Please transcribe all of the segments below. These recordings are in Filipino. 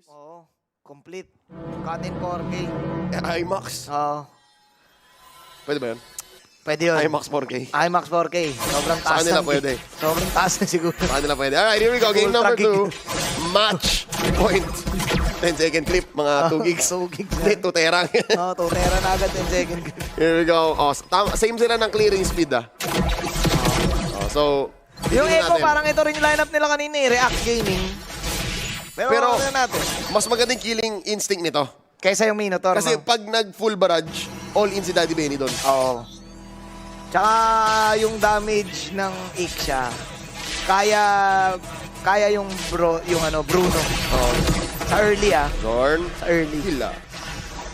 Oo, complete. Cut in 4K. IMAX. Oo, Pwede ba yun? pwede yun. IMAX 4K. IMAX 4K. Sobrang Sa taas. kanila ng- pwede. Sobrang taas na siguro. Sa kanila pwede. Alright, here we go. Game Ultra number gig. 2. Match point. 10-second clip. Mga 2 gigs. 2 gigs Hindi, na. 2 terang. Oo, tutera na agad 10 second. Here we go. Oh, same sila ng clearing speed ah. Oh, so, Yung tingnan Echo, natin. parang ito rin yung lineup nila kanina eh. React Gaming. Pero ano natin? mas magandang killing instinct nito. Kaysa yung Minotaur. Kasi no? pag nag-full barrage, all in si Daddy Benny doon. Oo. Tsaka yung damage ng Iksha, kaya yung Bruno. Oh, Sa early Zorn. Sa early. Hila.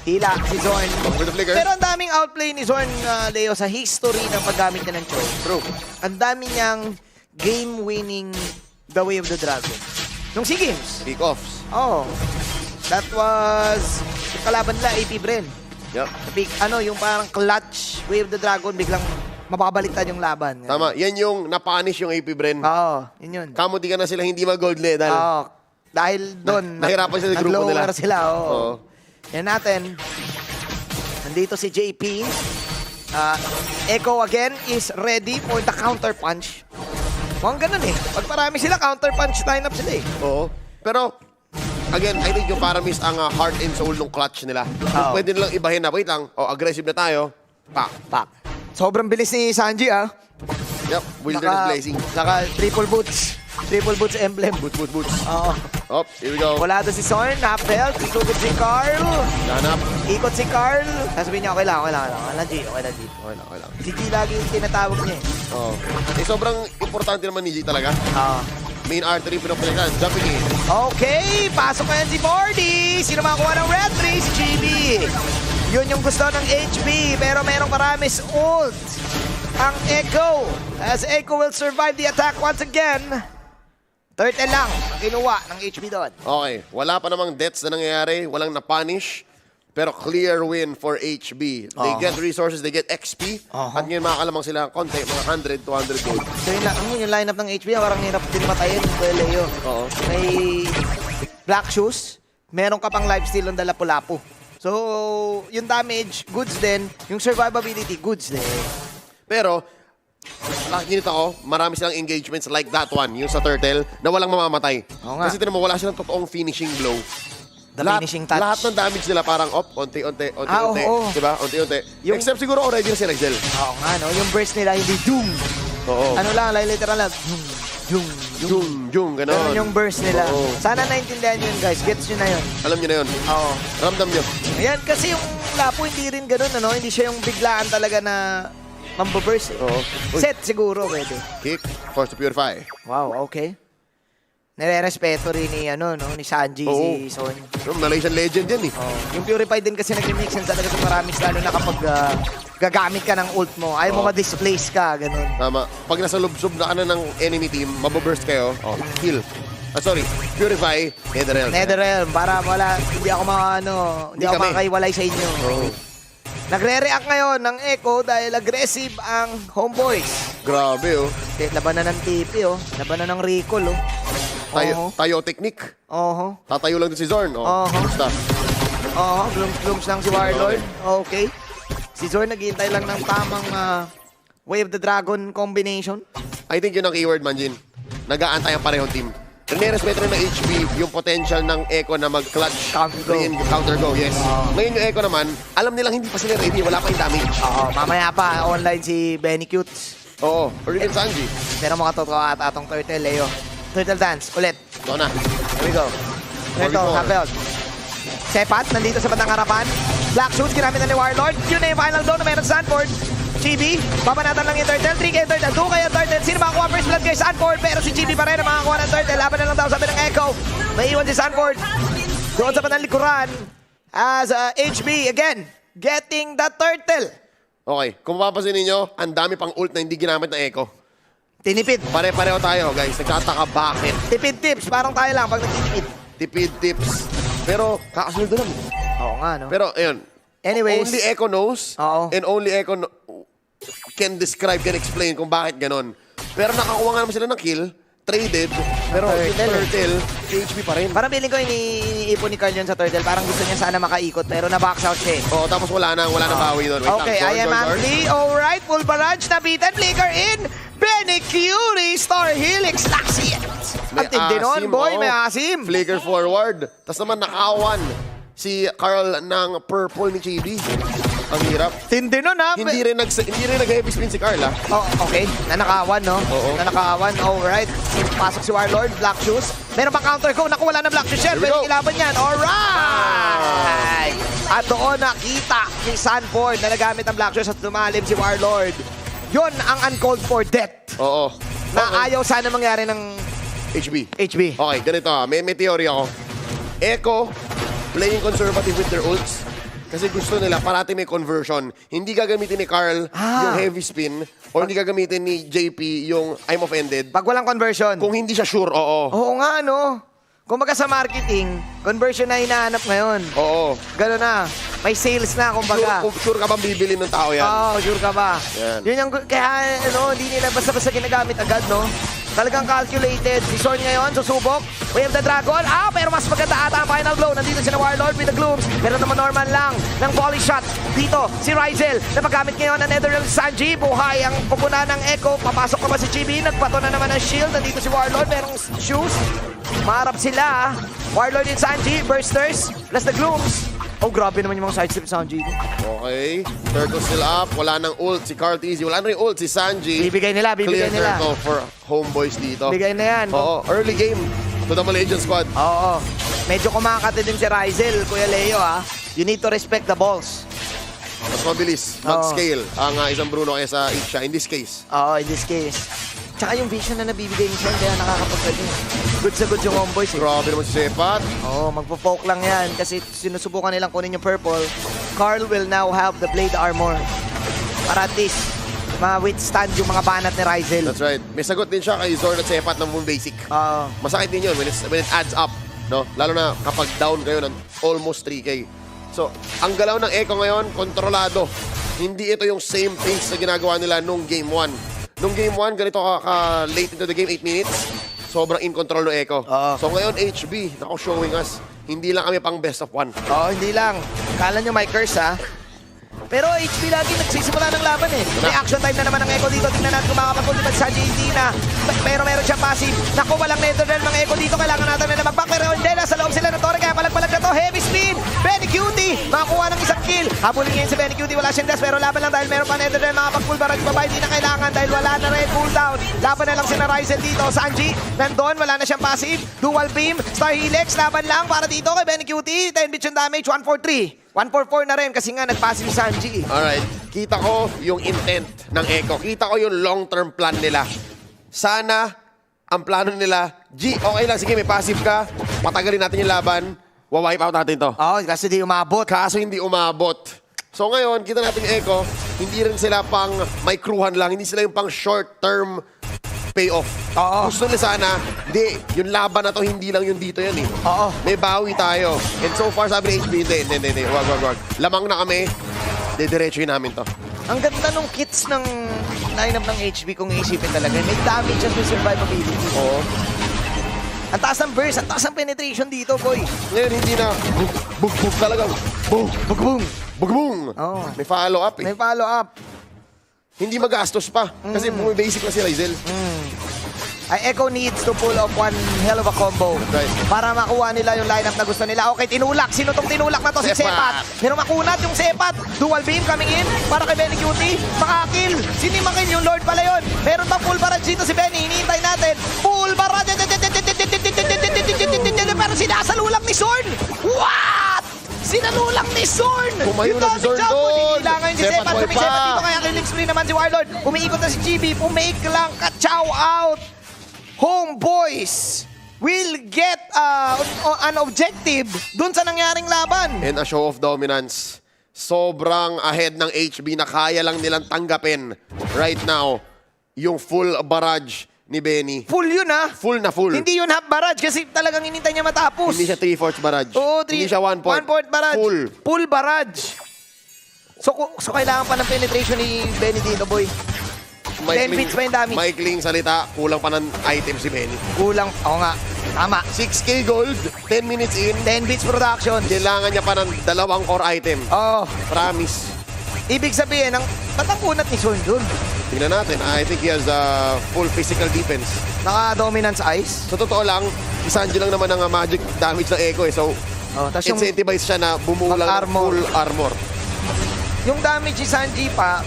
Hila si Zorn. Over the flicker. Pero ang daming outplay ni Zorn, Leo, sa history ng paggamit niya ng Chou. True. Ang dami niyang game-winning The Way of the Dragon. Nung SEA Games. Pick-offs. Oh. That was yung kalaban nila, AP Bren. Yup. Yung parang clutch Way of the Dragon, biglang mapapabaliktad yung laban. Tama. Yan yung napanish yung AP Bren. Oo, yun yun. Kamuti ka na sila hindi mag-gold medal. Oo. Dahil doon, Nahirapan sila sa grupo nila. nag-lower sila. Oo. Oo. Yan natin. Nandito si JP. Echo again is ready for the counter punch. Mukhang ganun eh. Pag marami sila, counter punch lineup sila eh. Oo. Pero, again, I think yung Paramis ang heart and soul ng clutch nila. Oo. Pwede nilang ibahin na, wait lang, aggressive na tayo. Pak. Sobrang bilis ni Sanji Yup, Wilderness Blazing. Naka triple boots. Triple boots emblem. Boots. Oo. Oh, here we go. Wala doon si Zorn, half-health, isugod si Carl. Hanap. Ikot si Carl. Sasabihin niya, okay lang. Okay lang, G. Okay lang. Si G lagi yung tinatawag niya eh. Oh. Sobrang importante naman ni G talaga. Oo. Main artery pinapalitan. Jumping in. Okay, pasok na yan si Bordy. Sino makakuha ng red 3? Si GB. Yun yung gusto ng HB, pero merong Paramis ult. Ang Echo, as Echo will survive the attack once again. Turtle lang ang kinuha ng HB doon. Okay. Wala pa namang deaths na nangyayari. Walang na-punish. Pero clear win for HB. They get resources, they get XP. At ngayon makakalamang sila ng konti, mga 100, 200 gold. So yung lineup ng HB, parang hirap din matayin. Leo. Oo. May black shoes, meron ka pang lifesteal ng Lapu-Lapu. So, yung damage, goods din. Yung survivability, goods din. Pero, nakikita ko, marami silang engagements like that one, yung sa Turtle, na walang mamamatay. Oo nga. Kasi tinan mo, wala silang totoong finishing blow. The finishing touch. Lahat ng damage nila parang, unti-unti. oo. Diba? Unti-unti. Yung- Except siguro already na si Rexel. Oo nga, no? Yung burst nila, hindi doom. Oo. Ano lang, literal lang. Doom. Jung, Ganun ganon. yung burst nila. Oo. Sana naintindihan yun, guys. Gets nyo na yun. Alam nyo na yun. Oo. Ramdam nyo. Ayan, kasi yung Lapu, hindi rin ganun, ano? Hindi siya yung biglaan talaga na mambaburst eh. Oo. Uy. Set siguro, pwede. Kick, force to purify. Wow, okay. Nare-respeto rin ni Sanji, Oo. si Son. Malaysian legend yan eh. Yung Purify din kasi nag-mix yan talaga sa maraming, lalo na kapag gagamit ka ng ult mo. Ayaw mo ma-displace ka, ganun. Tama. Pag nasa lubsob na ng enemy team, mababurst kayo, kill. Sorry, purify, netherrealm. Netherrealm, para hindi ako Hindi kami. makakaiwalay sa inyo. Oo. Nagre-react ngayon ng Echo dahil aggressive ang Homeboys. Grabe oh. Labanan ng TP, labanan ng recall. Tayo technique. Oho. Tatayo lang din si Zorn. Oo. Basta. Glooms lang si Warlord. Okay. Si Zorn naghihintay lang ng tamang Way of the Dragon combination. I think yun ang keyword, Manjin. Nag-aantay ang parehong team. Nirespeto rin ng HB yung potential ng Echo na mag-clutch. Counter go, yes. Ngayon yung Echo naman, alam nilang hindi pa sila ready. Wala pa yung damage. Mamaya pa, online si Benny Cutes. Oo. Or even Sanji. Pero makatotoo at atong Turtle, Leo. Turtle dance, ulit. Ito na. Here we go. Ito, Hapeld. Sepat, nandito sa bandang harapan. Black Shoes, ginamit na ni Warlord. Yun na yung final doon na meron sa Sanford. Chibi, babanatan lang yung Turtle. 3 kayo Turtle, 2 kayo Turtle. Sino makakuha first blood kay Sanford? Pero si Chibi pa rin ang makakuha ng Turtle. Laban na lang daw sabi ng Echo. May iwan si Sanford. Doon sa bandang likuran. As HB, again, getting the Turtle. Okay. Kung mapapansin ninyo, ang dami pang ult na hindi ginamit ng Echo. Tinipid. Pare-pareho tayo, guys. Nagtataka bakit. Tipid tips, parang tayo lang pag nagtitipid. Tipid tips. Pero, kakasunod lang. Oo nga, no? Pero, ayun. Anyways. Only Echo knows. Oo. And only Echo can describe, can explain kung bakit ganon. Pero nakakuha nga naman sila ng kill. traded, pero yung Turtle, HP pa rin. Parang feeling ko iniipon ni Carl yun sa Turtle. Parang gusto niya sana makaikot pero na-box out siya. Oo, tapos wala na bawi doon. Wait lang. Okay, I am Anthony. Alright, full barrage na beaten. Flicker in. Benny Curie, Star Helix, Laxiet. Ang tindi nun, boy. May asim. Flicker forward. Tapos naman nakawan si Carl ng purple ni Chibi. Ang hirap. Tindi nun, ha? Hindi rin nag-heavy spin si Carl, ha? Oh, okay. Nanakawan, no? Oo. Nanakawan. Alright. Pasok si Warlord. Black Shoes. Meron pang counter go. Naku, wala na Black Shoes yan. Here we Pwede go. ilaban yan. Alright! At doon nakita ni Sanford na nagamit ang Black Shoes at lumalim si Warlord. Yun ang uncalled for death. Oo. Na ayaw sana mangyari ng HB. HB. Okay, ganito ha. May theory ako. Echo, playing conservative with their ults. Kasi gusto nila parati may conversion. Hindi gagamitin ni Carl yung heavy spin or hindi gagamitin ni JP yung I'm offended. Pag walang conversion. Kung hindi siya sure, oo. Oo nga, no? Kumbaga sa marketing, conversion na hinahanap ngayon. Oo. Gano'n na. May sales na, kumbaga. Sure ka bang bibili ng tao yan? Oo, sure ka ba? Yan. Yun yung, kaya, ano, hindi nila basta-basta ginagamit agad, no? Talagang calculated. Si Zorn ngayon, susubok. Wave the Dragon. Pero mas maganda ata ang final blow. Nandito si na Warlord with the Glooms. Pero naman normal lang ng volley shot. Dito, si Ryzel na magamit ngayon ng Netherrealm Sanji. Buhay ang pupuna ng Echo. Papasok pa ba si Chibi? Nagpato na naman ng shield. Nandito si Warlord. Merong shoes. Maharap sila. Warlord and Sanji. Bursters. Plus the Glooms. Oh, grabe naman yung mga sidestep Sanji. Okay. Turtle still up. Wala nang ult si Carl TZ. Wala na yung ult si Sanji. Bibigay nila, bibigay Clear nila. Turtle for homeboys dito. Bigay na yan. Oo. Early game to the Malaysian squad. Oo. Medyo kumakati din si Ryzel, Kuya Leo, ha? You need to respect the balls. Mas mabilis mag-scale ang isang Bruno kaysa Isha in this case. Oo, in this case. Tsaka yung vision na nabibigay ni Sean, kaya nakakapagpagaling. Good sa good yung homeboys, eh. Grabe naman si Sepat. Oo, magpo-poke lang yan kasi sinusubukan nilang kunin yung purple. Carl will now have the blade armor para at least ma-withstand yung mga banat ni Ryzel. That's right. May sagot din siya kay Zorn at Sepat ng Moon Basic. Oo. Masakit din yun when it adds up. No? Lalo na kapag down kayo ng almost 3K. So, ang galaw ng Echo ngayon, kontrolado. Hindi ito yung same pace na ginagawa nila nung Game 1. Nung Game 1, ganito ka-late into the game, 8 minutes. Sobrang in control ng Echo. So ngayon, HB, nako showing us, hindi lang kami pang best of 1. Oo, hindi lang. Kala nyo may curse, ha? Pero HB lagi nagsisimula ng laban, eh. May action time na naman ng Echo dito. Tingnan natin kung makakapag-ultimate sa JD na meron siyang passive. Naku, walang Netherrealm ng Echo dito. Kailangan natin na mag-back. Pero hindi, nasa loob sila ng Torre. Kaya palag-palag na to. Heavy spin. Benny Cutie. Makakuha ng isang kill. Habulin ngayon si Benny Cutie. Wala siyang dash. Pero laban lang dahil meron pa Netherrealm. Makapag-full barrage pa ba? Hindi na kailangan dahil wala na rin cooldown. Laban na lang si Ryzel dito. Sanji, nandun. Wala na siyang passive. Dual beam. Star Helix. Laban lang para dito kay Benny Cutie. 10 bits yung damage. 143. 144 na rin kasi nga nag-passive si Sanji. Alright. Kita ko yung intent ng Echo. Kita ko yung long-term plan nila. Sana, ang plano nila, okay lang, sige, may passive ka. Patagalin natin yung laban. Wawipe out natin to. Oo, kasi di umabot. Kaso hindi umabot. So ngayon, kita natin yung Echo, hindi rin sila pang may crewhan lang. Hindi sila yung pang short-term payoff. Oo. Gusto nila sana, yung laban na to, hindi lang yung dito yan eh. Oo. May bawi tayo. And so far, sabi ni HB, hindi. Wag. Lamang na kami, didiretsuhin namin to. Ang ganda nung kits ng lineup ng HB kung iisipin talaga. May damage at may survivability. Oo. Ang taas ng burst, ang taas ng penetration dito, boy. Ngayon, hindi na bug talaga. Bug-boom. Bug-boom. Oo. May follow-up eh. May follow-up. Hindi magastos pa. Kasi bumibasic na si Ryzel. Echo needs to pull off one hell of a combo Right. para makuha nila yung lineup na gusto nila. Okay, tinulak. Sino tong tinulak na to? Si Sepat. Sepat. Pero makunat yung Sepat. Dual beam coming in para kay Benny Cutie. Makakill. Sinimakin yung Lord pala yun. Meron pa full barrage dito si Benny. Hinihintay natin. Full barrage. Pero sinasalulak ni Zorn. What? Sinalulang ni Zorn! Tumayo na si Zorn doon! Kailangan si Sepat Sepat. boy Sepat pa. dito kaya killing spree naman si Warlord. Umiikot na si GB. Pumake lang. Ka-chow out. Homeboys will get an objective dun sa nangyaring laban. And a show of dominance. Sobrang ahead ng HB na kaya lang nilang tanggapin right now yung full barrage ni Benny. Full yun, ha? Full na full. Hindi yun half barrage kasi talagang hinintay niya matapos. Hindi siya 3/4 barrage. Oo, Hindi siya 1 point. 1 point barrage. Full. Full barrage. So kailangan pa ng penetration ni Benny dito, boy. 10 bits pa yung damage. Maikling salita, kulang pa ng item si Benny. Kulang. Oo nga. Tama. 6K gold, 10 minutes in. 10 bits production. Kailangan niya pa ng 2 core item. Oh, Promise. ibig sabihin, ba't ang kunat ni Sun dun? Tingnan natin. I think he has full physical defense. Naka-dominance ice. Sa totoo lang, si Sanji lang naman ang magic damage ng Echo eh. So, Oh, tas yung, incentivize siya na bumulang ng Mag-armor. full armor. yung damage ni Sanji pa,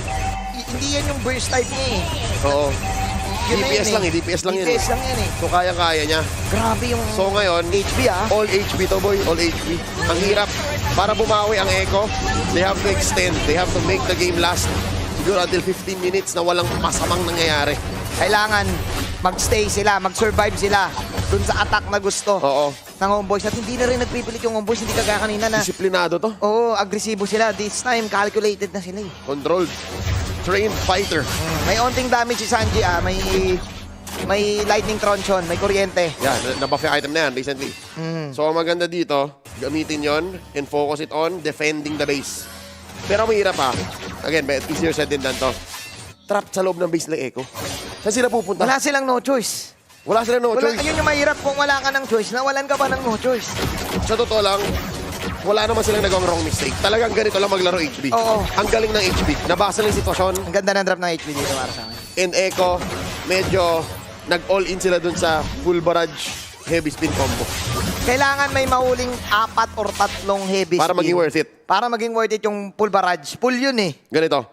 hindi yan yung burst type niya eh. Oo. Yun na DPS yun lang eh. DPS lang yun eh. DPS lang yan eh. So, kaya-kaya niya. Grabe yung So, ngayon, HP ah. all HP to boy. All HP. Ang hirap. Para bumawi ang Echo, they have to extend. They have to make the game last. Siguro until 15 minutes na walang masamang nangyayari. Kailangan magstay sila, mag-survive sila dun sa attack na gusto Oo. ng Homeboys. At hindi na rin nagpipilit yung Homeboys, hindi kagaya kanina na Disiplinado to. oo, agresibo sila. This time, calculated na sila eh. Controlled. Trained fighter. May onting damage si Sanji ah, may lightning truncheon, may kuryente. Yan, nabuff yung item na yan recently. So, ang maganda dito, gamitin yon and focus it on defending the base. Pero mahirap ha. Again, but easier said than done to. Trapped sa loob ng base ng Echo. Saan sila pupunta? Wala silang no choice. Wala sila no choice. Yun yung mahirap kung wala ka ng choice. Nawalan ka ba ng no choice? Sa totoo lang, wala naman silang nagawang wrong mistake. Talagang ganito lang maglaro HB. Oo. Ang galing ng HB. Nabasa lang yung sitwasyon. Ang ganda ng drop ng HP dito para sa akin. And Echo, medyo nag-all-in sila dun sa full barrage heavy spin combo. Kailangan may mahuling 4 or 3 heavy Para spin. maging worth it. Para maging worth it yung full barrage. Full yun eh. Ganito.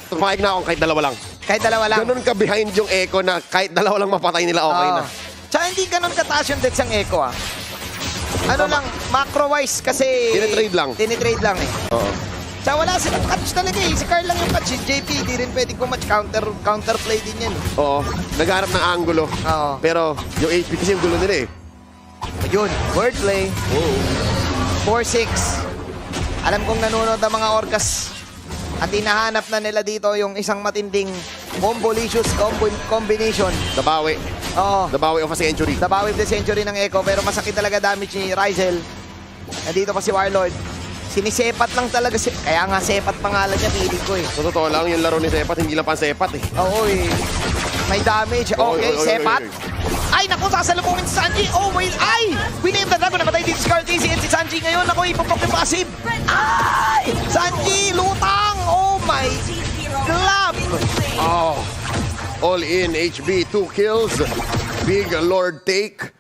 Tumayag na akong kahit dalawa lang. Kahit dalawa lang. Ganun ka behind yung Echo na kahit dalawa lang mapatay nila, okay na. Tsaka hindi ganun kataas yung deaths ng Echo ah. Ano lang, macro-wise kasi... Tinitrade lang. Tinitrade lang eh. Oo. Tsaka wala silang catch talaga eh. Si Carl lang yung catch. Si JP, di rin pwedeng kumatch. Counterplay din yan eh. Oo. Nagharap ng angulo. Oo. Pero yung HP kasi yung gulo nila eh. Yun, wordplay. Oo. 4-6. Alam kong nanonood ang mga orcas. At hinahanap na nila dito yung isang matinding combolicious combination. Dabawi. Oo. Dabawi of a century. The Bow with the Century ng Echo, pero masakit talaga damage ni Ryzel. Nandito pa si Warlord. Sinisepat lang talaga. Kaya nga Sepat pangalan niya, feeling ko eh. Sa totoo lang, yung laro ni Sepat, hindi lang pan Sepat eh. Oo eh. May damage. Okay, Oy, oy, oy, Sepat. oy, Ay, naku, sasalubungin si Sanji. Oh, wait. Ay! Winame the Dragon. Namatay dito si Carl Casey and si Sanji ngayon. Naku, ipapok yung passive. Ay! Sanji, lutang! Oh my glove! Oh. All in, HB, 2 kills. Big Lord take.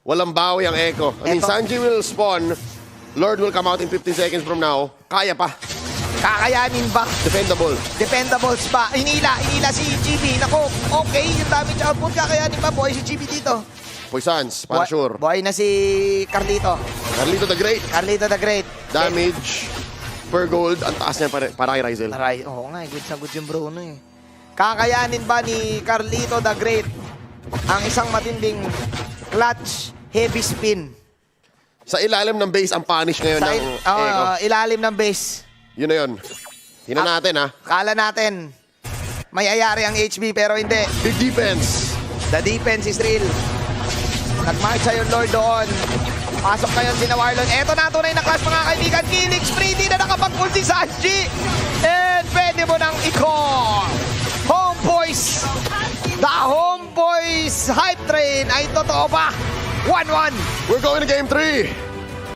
Walang bawi ang Echo. I mean, Eto. Sanji will spawn. Lord will come out in 15 seconds from now. Kaya pa. Kakayanin ba? Defendable. Dependables ba? Inila si GB. Naku, okay, yung damage output kakayanin ba? Buhay si GB dito. Poisons, para sure. Buhay na si Carlito. Carlito the Great. Carlito the Great. Damage per gold. Ang taas niya para kay Ryzel. Aray, oo nga, good na good yung Bruno eh. Kakayanin ba ni Carlito the Great ang isang matinding clutch heavy spin? Sa ilalim ng base ang punish ngayon Sa ng Echo. ilalim ng base. Yun na yun. Tingnan natin ha. Kala natin may ayari ang HB pero hindi. Big defense. The defense is real. Nagmarcha yung Lord doon. Pasok ngayon si Warlord. Eto na, tunay na clash mga kaibigan. Killing spree, di na nakapag-pull si Sanji. And pwede mo nang i-call. Homeboys. The Homeboys hype train ay totoo pa. 1-1. We're going to game 3.